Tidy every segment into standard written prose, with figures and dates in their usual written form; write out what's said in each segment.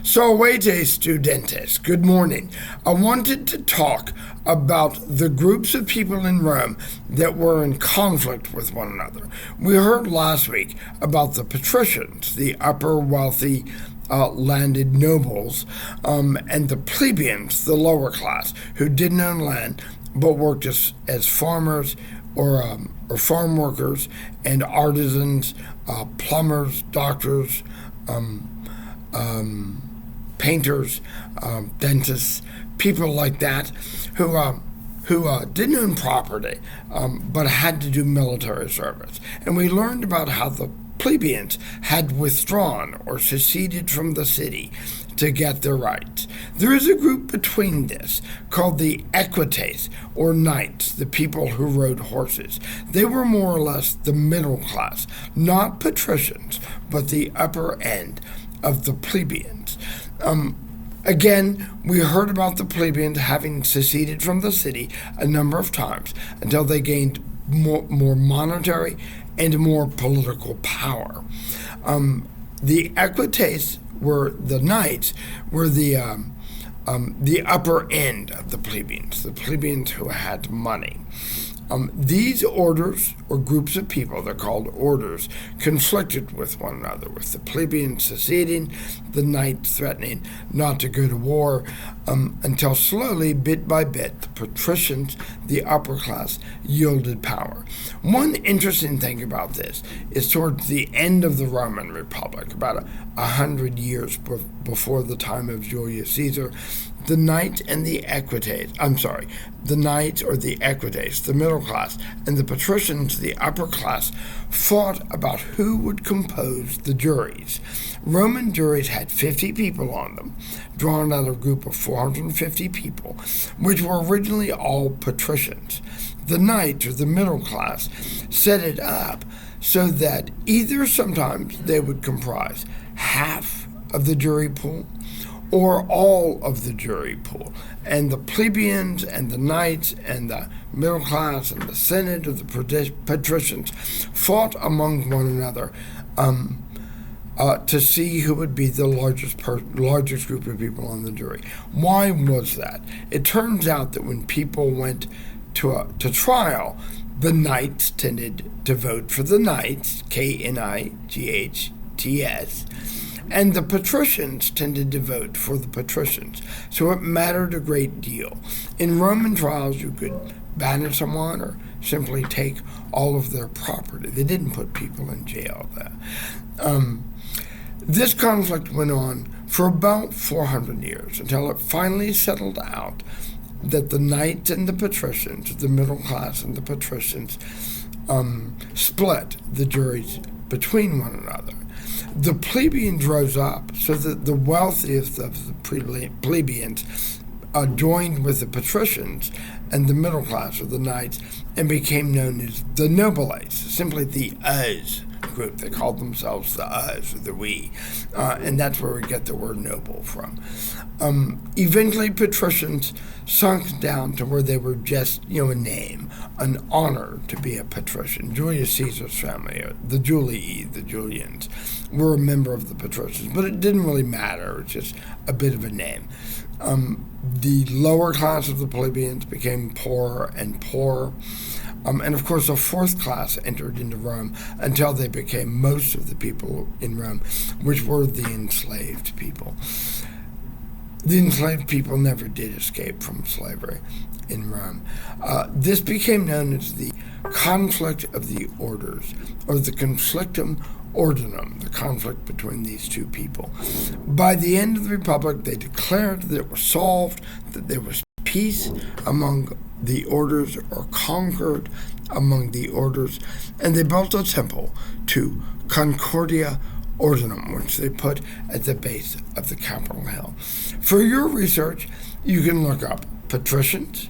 Salvete studentes, good morning. I wanted to talk about the groups of people in Rome that were in conflict with one another. We heard last week about the Patricians, the upper wealthy landed nobles, and the Plebeians, the lower class, who didn't own land but worked as farmers or farm workers and artisans, plumbers, doctors, painters, dentists, people like that, who didn't own property, but had to do military service. And we learned about how the plebeians had withdrawn or seceded from the city to get their rights. There is a group between this called the Equites, or knights, the people who rode horses. They were more or less the middle class, not patricians, but the upper end of the plebeians. Again, we heard about the plebeians having seceded from the city a number of times until they gained more monetary and more political power. The Equites the knights were the upper end of the plebeians who had money. These orders, or groups of people, they're called orders, conflicted with one another, with the plebeians seceding, the knights threatening not to go to war, until slowly, bit by bit, the patricians, the upper class, yielded power. One interesting thing about this is towards the end of the Roman Republic, about 100 years before the time of Julius Caesar, the knights and the Equites, the knights or the Equites, the middle class, and the patricians, the upper class, fought about who would compose the juries. Roman juries had 50 people on them, drawn out of a group of 450 people, which were originally all patricians. The knights, or the middle class, set it up so that either sometimes they would comprise half of the jury pool or all of the jury pool. And the plebeians and the knights and the middle class and the senate of the patricians fought among one another to see who would be the largest group of people on the jury. Why was that? It turns out that when people went to trial, the knights tended to vote for the knights, Knights, and the patricians tended to vote for the patricians. So it mattered a great deal. In Roman trials, you could banish someone or simply take all of their property. They didn't put people in jail there. This conflict went on for about 400 years until it finally settled out that the knights and the patricians, the middle class and the patricians, split the juries between one another. The plebeians rose up so that the wealthiest of the plebeians joined with the patricians and the middle class, or the knights, and became known as the nobiles, simply the us group. They called themselves the us, or the we, and that's where we get the word noble from. Eventually, patricians sunk down to where they were just, a name, an honor to be a patrician. Julius Caesar's family, the Julii, the Julians, were a member of the patricians, but it didn't really matter. It's just a bit of a name. The lower class of the plebeians became poorer and poorer. And of course, a fourth class entered into Rome until they became most of the people in Rome, which were the enslaved people. The enslaved people never did escape from slavery in Rome. This became known as the conflict of the orders, or the conflictum ordinum, the conflict between these two people. By the end of the Republic, they declared that it was solved, that there was peace among the orders, or concord among the orders, and they built a temple to Concordia Ordinum, which they put at the base of the Capitol Hill. For your research, you can look up patricians,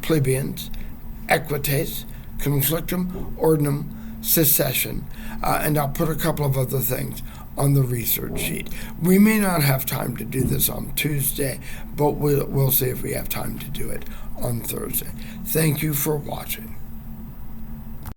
plebeians, Equites, conflictum ordinum, secession, and I'll put a couple of other things on the research sheet. We may not have time to do this on Tuesday, but we'll see if we have time to do it on Thursday. Thank you for watching.